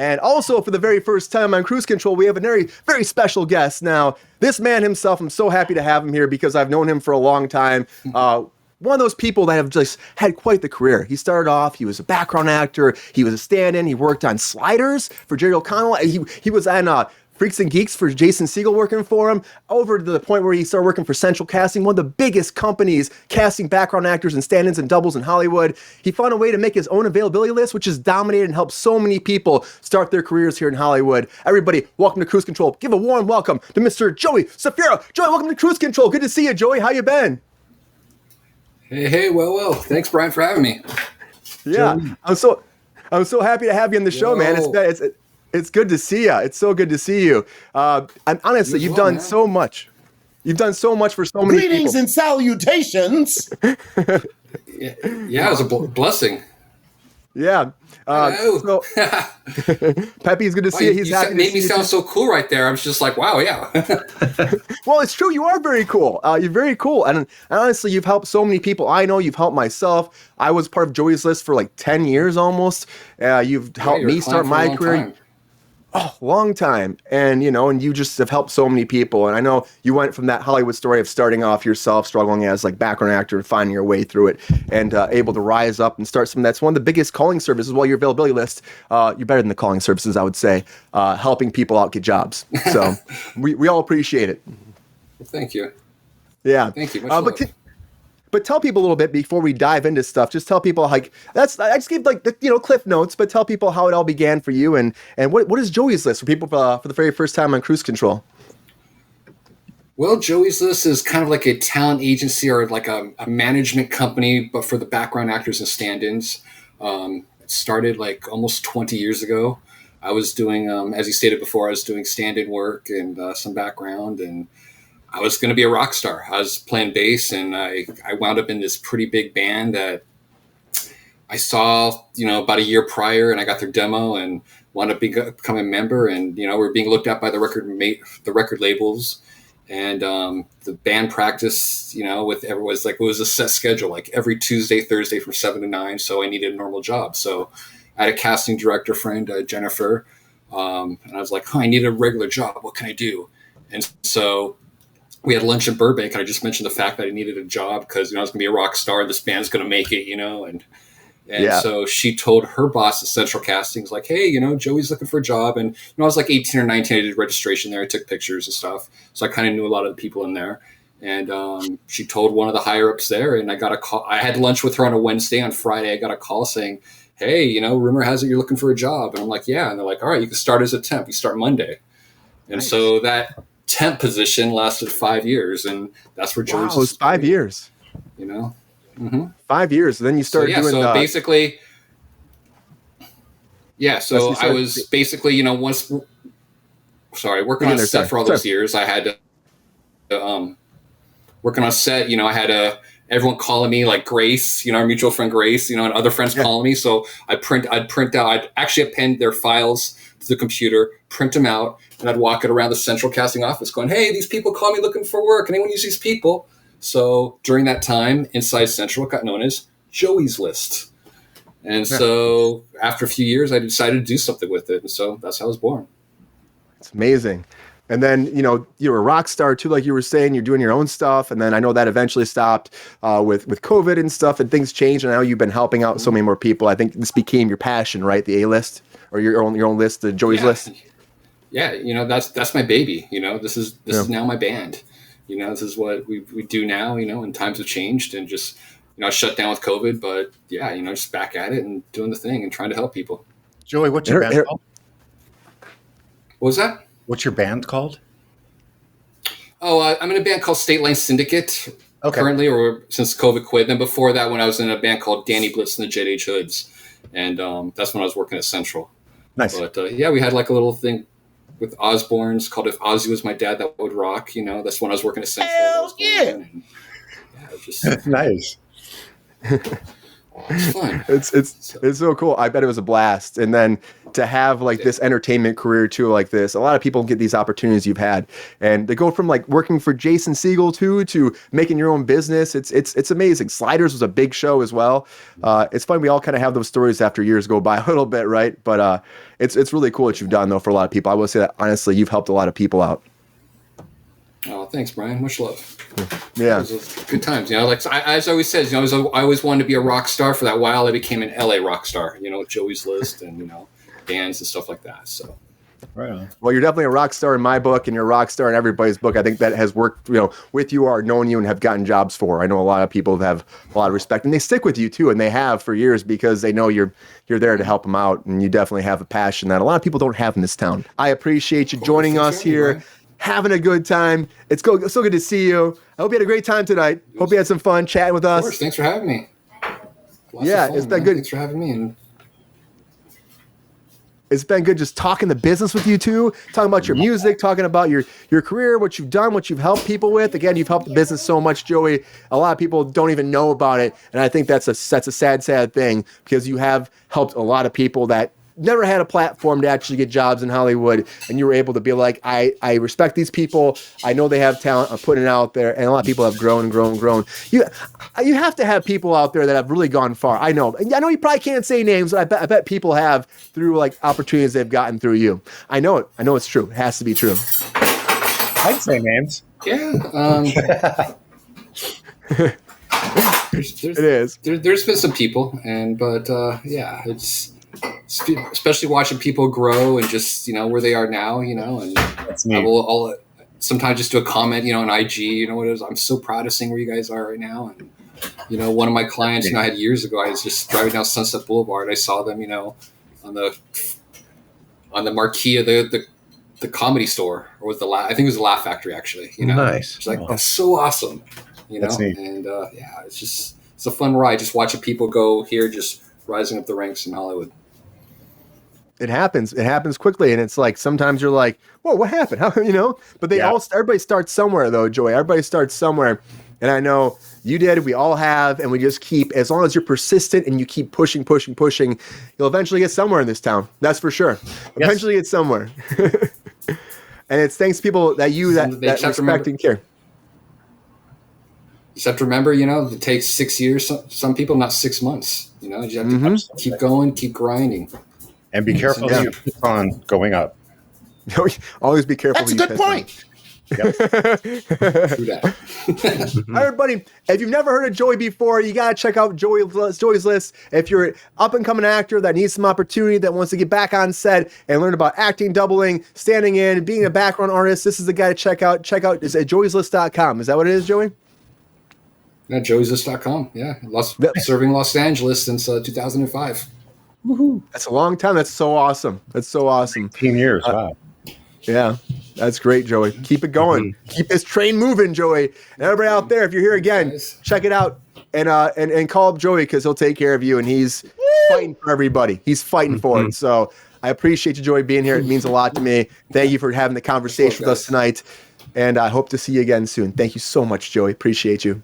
And also, for the very first time on Cruise Control, we have a very, very special guest. Now, this man himself, I'm so happy to have him here because I've known him for a long time. One of those people that have just had quite the career. He started off, he was a background actor, he was a stand-in, he worked on Sliders for Jerry O'Connell, he was on Freaks and Geeks for Jason Segel working for him, over to the point where he started working for Central Casting, one of the biggest companies casting background actors and stand-ins and doubles in Hollywood. He found a way to make his own availability list, which has dominated and helped so many people start their careers here in Hollywood. Everybody, welcome to Cruise Control. Give a warm welcome to Mr. Joey Stafura. Joey, welcome to Cruise Control. Good to see you, Joey. How you been? Hey, well. Thanks, Brian, for having me. Yeah, I'm so happy to have you on the show, man. It's good to see you. It's so good to see you. And honestly, you've done so much. You've done so much for so many people. Greetings and salutations. Yeah, it was a blessing. Yeah. So, Pepe's good to see you. He's happy. Made me sound so cool right there. I was just like, wow, yeah. Well, it's true. You are very cool. You're very cool. And honestly, you've helped so many people. I know you've helped myself. I was part of Joey's List for like 10 years almost. You've helped me start my career. Oh, long time. And, and you just have helped so many people. And I know you went from that Hollywood story of starting off yourself, struggling as like background actor, finding your way through it, and able to rise up and start something that's one of the biggest calling services. Well, your availability list, you're better than the calling services, I would say, helping people out get jobs. So we all appreciate it. Well, thank you. Yeah. Thank you. Much But tell people a little bit before we dive into stuff. Just tell people I just gave like the Cliff Notes, but tell people how it all began for you and what is Joey's List for people for the very first time on Cruise Control. Well, Joey's List is kind of like a talent agency or like a management company, but for the background actors and stand-ins. It started like almost 20 years ago. I was doing, as you stated before, I was doing stand-in work and some background, and I was going to be a rock star. I was playing bass, and I wound up in this pretty big band that I saw, about a year prior, and I got their demo and wound up becoming a member. And, we're being looked at by the record labels, and the band practice, with everyone was like, it was a set schedule, like every Tuesday, Thursday from 7 to 9. So I needed a normal job. So I had a casting director friend, Jennifer, and I was like, I need a regular job. What can I do? And so we had lunch in Burbank, and I just mentioned the fact that I needed a job because I was going to be a rock star. This band's going to make it, and so she told her boss at Central Castings, like, hey, Joey's looking for a job. And I was like 18 or 19. I did registration there. I took pictures and stuff, so I kind of knew a lot of the people in there. And she told one of the higher ups there, and I got a call. I had lunch with her on a Wednesday. On Friday, I got a call saying, hey, rumor has it you're looking for a job. And I'm like, yeah. And they're like, all right, you can start as a temp. You start Monday. And nice. So that temp position lasted 5 years, and that's where Joey's. Wow, it was 5 years. Mm-hmm. 5 years. Then you started doing. So basically, So I was basically, working on set for all those years. I had to working on set. I had everyone calling me, like Grace, our mutual friend Grace, and other friends calling me. So I'd print out. I'd actually append their files to the computer, print them out, and I'd walk it around the Central Casting office going, hey, these people call me looking for work. Anyone use these people? So during that time, inside Central, it got known as Joey's List. And so after a few years, I decided to do something with it. And so that's how I was born. It's amazing. And then, you're a rock star too, like you were saying, you're doing your own stuff. And then I know that eventually stopped with COVID and stuff, and things changed. And now you've been helping out so many more people. I think this became your passion, right? The A-list or your own list, the Joey's List. Yeah. That's my baby. This is now my band. This is what we do now, and times have changed and just, I shut down with COVID, but just back at it and doing the thing and trying to help people. Joey, what's your band called? What was that? What's your band called? Oh, I'm in a band called State Line Syndicate currently, or since COVID quit. Then before that, when I was in a band called Danny Blitz and the Jet Age Hoods. And that's when I was working at Central. Nice. But we had like a little thing with Osbournes called If Ozzy Was My Dad, That Would Rock. That's when I was working at Central. Hell yeah. Just nice. It's fun. It's so cool. I bet it was a blast. And then to have like this entertainment career too, like this, a lot of people get these opportunities you've had, and they go from like working for Jason Segel to making your own business. It's amazing. Sliders was a big show as well. It's fun. We all kind of have those stories after years go by a little bit, right? But it's really cool what you've done though for a lot of people. I will say that honestly, you've helped a lot of people out. Oh, thanks, Brian. Much love. Yeah, it was good times. You know, like as I always says, you know, I always wanted to be a rock star. For that while, I became an LA rock star. You know, Joey's List and bands and stuff like that. So, Right on. well, you're definitely a rock star in my book, and you're a rock star in everybody's book. I think that has worked, with you or known you and have gotten jobs for. I know a lot of people have a lot of respect, and they stick with you too, and they have for years because they know you're there to help them out, and you definitely have a passion that a lot of people don't have in this town. I appreciate you joining us here. Having a good time. It's so good to see you. I hope you had a great time tonight. Hope you had some fun chatting with us. Of course. Thanks for having me. It's been good. Thanks for having me. And it's been good just talking the business with you too, talking about your music, talking about your career, what you've done, what you've helped people with. Again, you've helped the business so much, Joey. A lot of people don't even know about it, and I think that's a sad thing because you have helped a lot of people that never had a platform to actually get jobs in Hollywood, and you were able to be like, I respect these people. I know they have talent. I'm putting it out there, and a lot of people have grown. You have to have people out there that have really gone far. I know you probably can't say names, but I bet people have through like opportunities they've gotten through you. I know it. I know it's true. It has to be true. I'd say names. yeah, It is. There's been some people, but it's especially watching people grow and just where they are now, and That's neat. I'll sometimes just do a comment, on IG, what it is. I'm so proud of seeing where you guys are right now, and one of my clients, I had years ago. I was just driving down Sunset Boulevard. I saw them, on the marquee of the Comedy Store, or was I think it was the Laugh Factory actually. Nice. It's like that's so awesome, That's neat. and it's a fun ride, just watching people go here, just rising up the ranks in Hollywood. It happens. It happens quickly, and it's like sometimes you're like, "Whoa, what happened?" How But everybody starts somewhere, though, Joey. Everybody starts somewhere, and I know you did. We all have, and we just keep. As long as you're persistent and you keep pushing, you'll eventually get somewhere in this town. That's for sure. Yes. Eventually, get somewhere. And it's thanks to people that respect and care. You just have to remember, it takes 6 years. Some people, not 6 months. You have to keep going, keep grinding. And be careful Yeah. you keep on going up. Always be careful. That's a good point. Yep. True that. All right, everybody, if you've never heard of Joey before, you got to check out Joey's List. If you're an up-and-coming actor that needs some opportunity, that wants to get back on set and learn about acting, doubling, standing in, being a background artist, this is the guy to check out. Is at joeyslist.com. Is that what it is, Joey? Yeah, joeyslist.com. Yeah. Serving Los Angeles since 2005. Woohoo. That's a long time. That's so awesome. 18 years. Wow. Yeah, that's great, Joey. Keep it going. Keep this train moving, Joey. And everybody out there, if you're here again, check it out and call up Joey because he'll take care of you. And he's fighting for everybody. He's fighting for it. So I appreciate you, Joey, being here. It means a lot to me. Thank you for having the conversation with us tonight. And I hope to see you again soon. Thank you so much, Joey. Appreciate you.